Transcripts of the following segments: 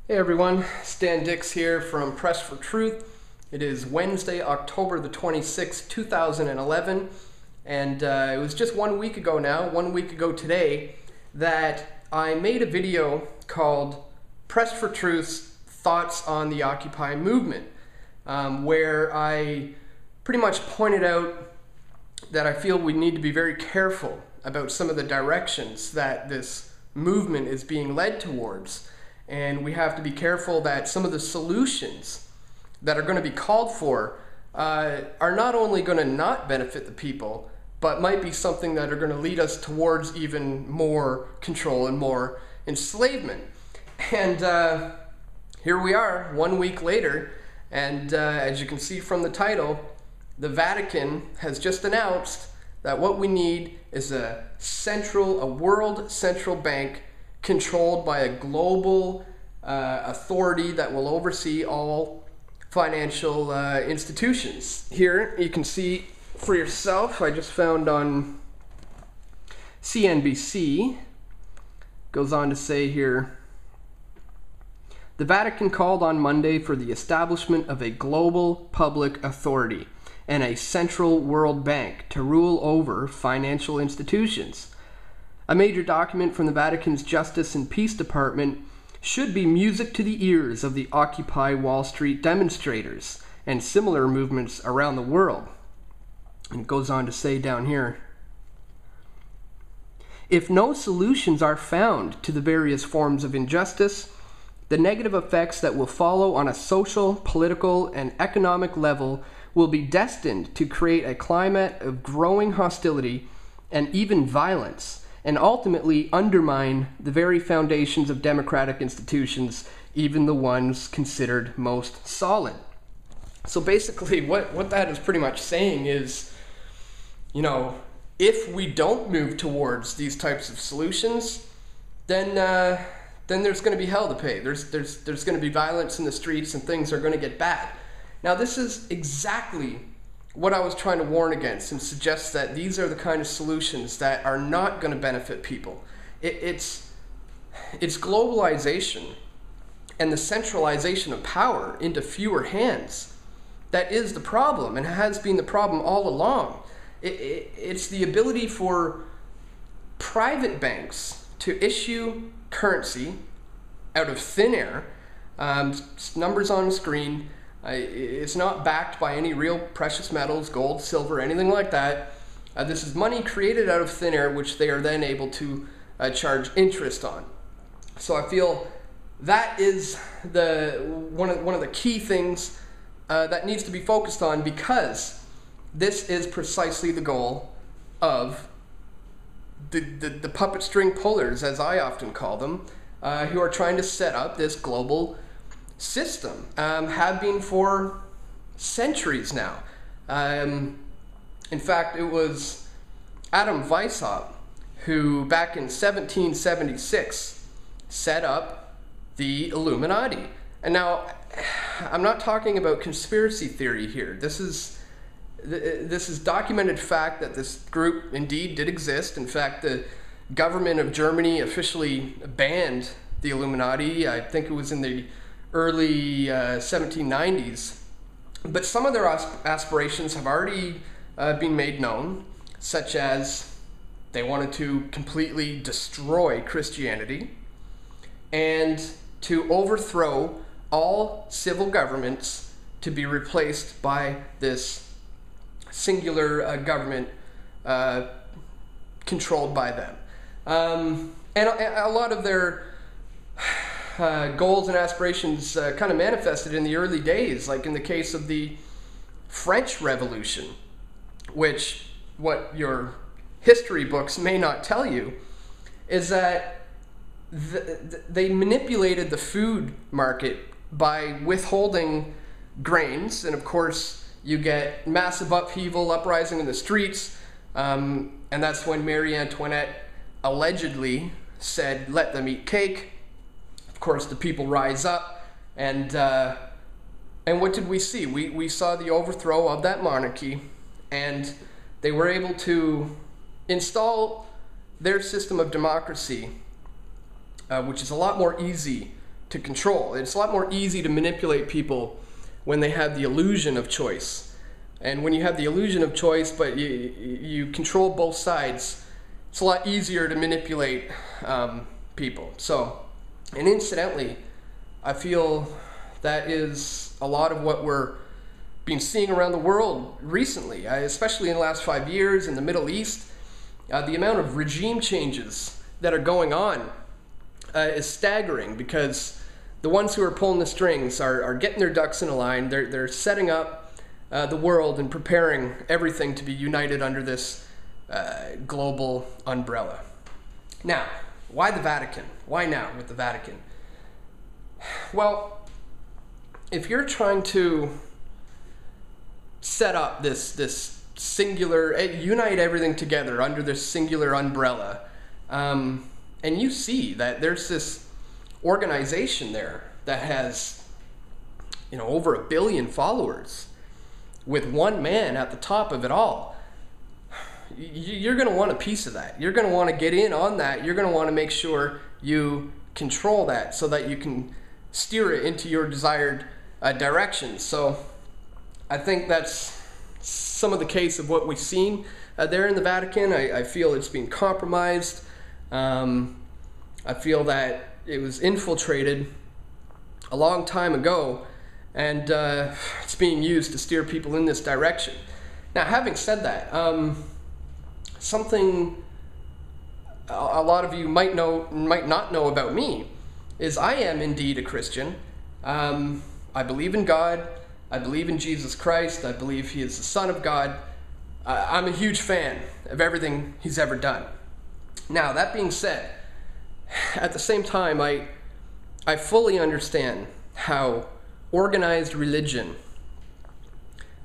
Hey everyone, Stan Dix here from Press for Truth. It is Wednesday, October the 26th, 2011, and it was just 1 week ago now, 1 week ago today, that I made a video called Press for Truth's Thoughts on the Occupy Movement, where I pretty much pointed out that I feel we need to be very careful about some of the directions that this movement is being led towards. And we have to be careful that some of the solutions that are going to be called for are not only going to not benefit the people, but might be something that are going to lead us towards even more control and more enslavement. And here we are 1 week later, and as you can see from the title, the Vatican has just announced that what we need is a world central bank controlled by a global authority that will oversee all financial institutions. Here you can see for yourself, I just found on CNBC, goes on to say here, the Vatican called on Monday for the establishment of a global public authority and a central world bank to rule over financial institutions. A major document from the Vatican's Justice and Peace Department should be music to the ears of the Occupy Wall Street demonstrators and similar movements around the world. And it goes on to say down here, if no solutions are found to the various forms of injustice, the negative effects that will follow on a social, political, and economic level will be destined to create a climate of growing hostility and even violence, and ultimately undermine the very foundations of democratic institutions, even the ones considered most solid. So basically what that is pretty much saying is, if we don't move towards these types of solutions, then there's going to be hell to pay. There's going to be violence in the streets and things are going to get bad. Now this is exactly what I was trying to warn against and suggest that these are the kind of solutions that are not going to benefit people. It's globalization and the centralization of power into fewer hands that is the problem and has been the problem all along. It's the ability for private banks to issue currency out of thin air, numbers on the screen. It's not backed by any real precious metals, gold, silver, anything like that. This is money created out of thin air, which they are then able to charge interest on. So I feel that is one of the key things that needs to be focused on, because this is precisely the goal of the puppet string pullers, as I often call them, who are trying to set up this global system, have been for centuries now. In fact, it was Adam Weishaupt who back in 1776 set up the Illuminati. And now I'm not talking about conspiracy theory here. This is documented fact that this group indeed did exist. In fact, the government of Germany officially banned the Illuminati. I think it was in the early 1790s, but some of their aspirations have already been made known, such as they wanted to completely destroy Christianity and to overthrow all civil governments to be replaced by this singular government controlled by them. And a lot of their goals and aspirations kind of manifested in the early days, like in the case of the French Revolution, which what your history books may not tell you is that they manipulated the food market by withholding grains, and of course you get massive upheaval, uprising in the streets, and that's when Marie Antoinette allegedly said, "Let them eat cake." Of course, the people rise up, and what did we see? We saw the overthrow of that monarchy, and they were able to install their system of democracy, which is a lot more easy to control. It's a lot more easy to manipulate people when they have the illusion of choice. And when you have the illusion of choice, but you control both sides, it's a lot easier to manipulate people. So, and incidentally, I feel that is a lot of what we're been seeing around the world recently, especially in the last 5 years in the Middle East. The amount of regime changes that are going on is staggering, because the ones who are pulling the strings are getting their ducks in a line. They're setting up the world and preparing everything to be united under this global umbrella. Now, why the Vatican? Why now with the Vatican? Well, if you're trying to set up this singular, unite everything together under this singular umbrella, and you see that there's this organization there that has, over 1 billion followers, with one man at the top of it all, you're going to want a piece of that. You're going to want to get in on that. You're going to want to make sure you control that so that you can steer it into your desired direction. So I think that's some of the case of what we've seen there in the Vatican. I feel it's been compromised. I feel that it was infiltrated a long time ago, and it's being used to steer people in this direction. Now, having said that, something a lot of you might not know about me is I am indeed a Christian. I believe in God. I believe in Jesus Christ. I believe he is the Son of God. I'm a huge fan of everything he's ever done. Now, that being said, at the same time, I fully understand how organized religion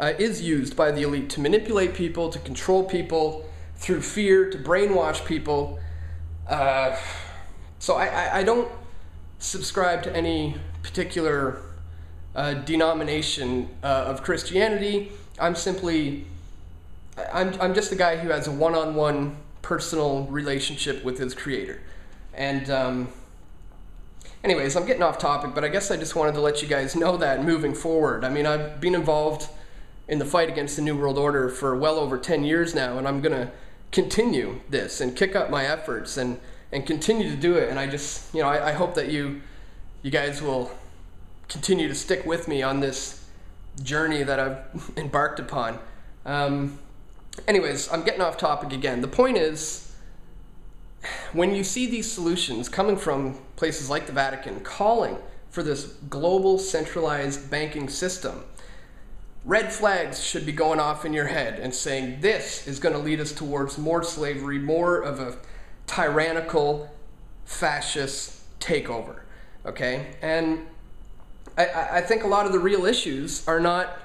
is used by the elite to manipulate people, to control people through fear, to brainwash people. So I don't subscribe to any particular denomination of Christianity. I'm just a guy who has a one-on-one personal relationship with his Creator. And anyways, I'm getting off topic, but I guess I just wanted to let you guys know that moving forward. I mean, I've been involved in the fight against the New World Order for well over 10 years now, and I'm going to continue this and kick up my efforts and continue to do it. And I just, I hope that you guys will continue to stick with me on this journey that I've embarked upon. Anyways, I'm getting off topic again. The point is, when you see these solutions coming from places like the Vatican calling for this global centralized banking system, red flags should be going off in your head and saying this is going to lead us towards more slavery, more of a tyrannical, fascist takeover. Okay? And I think a lot of the real issues are not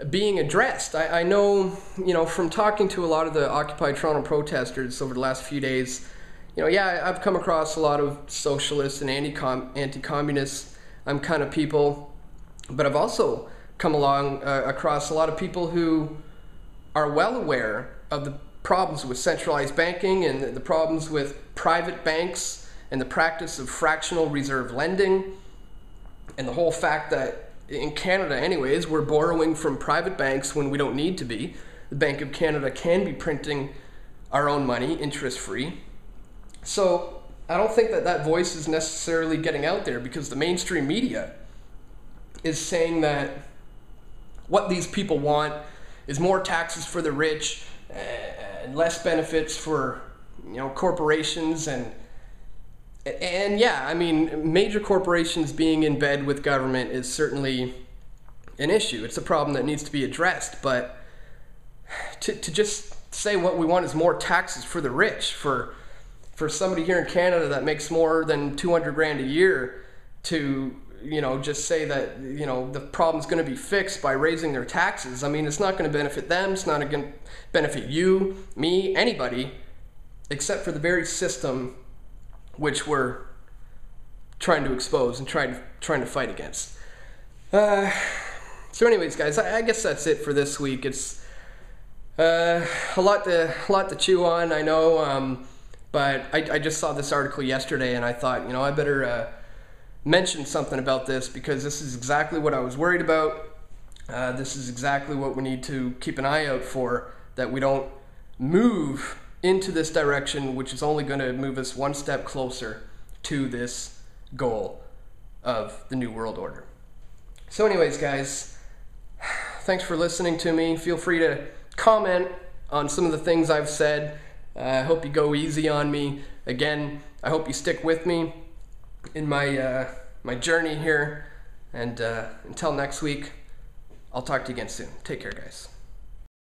being addressed. I know, from talking to a lot of the Occupy Toronto protesters over the last few days, I've come across a lot of socialists and anti-communist kind of people, but I've also come across a lot of people who are well aware of the problems with centralized banking and the problems with private banks and the practice of fractional reserve lending, and the whole fact that in Canada anyways, we're borrowing from private banks when we don't need to be. The Bank of Canada can be printing our own money interest-free. So I don't think that voice is necessarily getting out there, because the mainstream media is saying that what these people want is more taxes for the rich and less benefits for corporations and yeah, I mean, major corporations being in bed with government is certainly an issue. It's a problem that needs to be addressed, but to just say what we want is more taxes for the rich, for somebody here in Canada that makes more than 200 grand a year to, just say that, the problem's going to be fixed by raising their taxes. I mean, it's not going to benefit them. It's not going to benefit you, me, anybody, except for the very system which we're trying to expose and trying to fight against. So anyways, guys, I guess that's it for this week. It's a lot to chew on, I know, but I just saw this article yesterday, and I thought, I better mention something about this, because this is exactly what I was worried about. This is exactly what we need to keep an eye out for, that we don't move into this direction, which is only going to move us one step closer to this goal of the New World Order. So anyways, guys, thanks for listening to me. Feel free to comment on some of the things I've said. I hope you go easy on me. Again, I hope you stick with me in my my journey here. And until next week, I'll talk to you again soon. Take care, guys.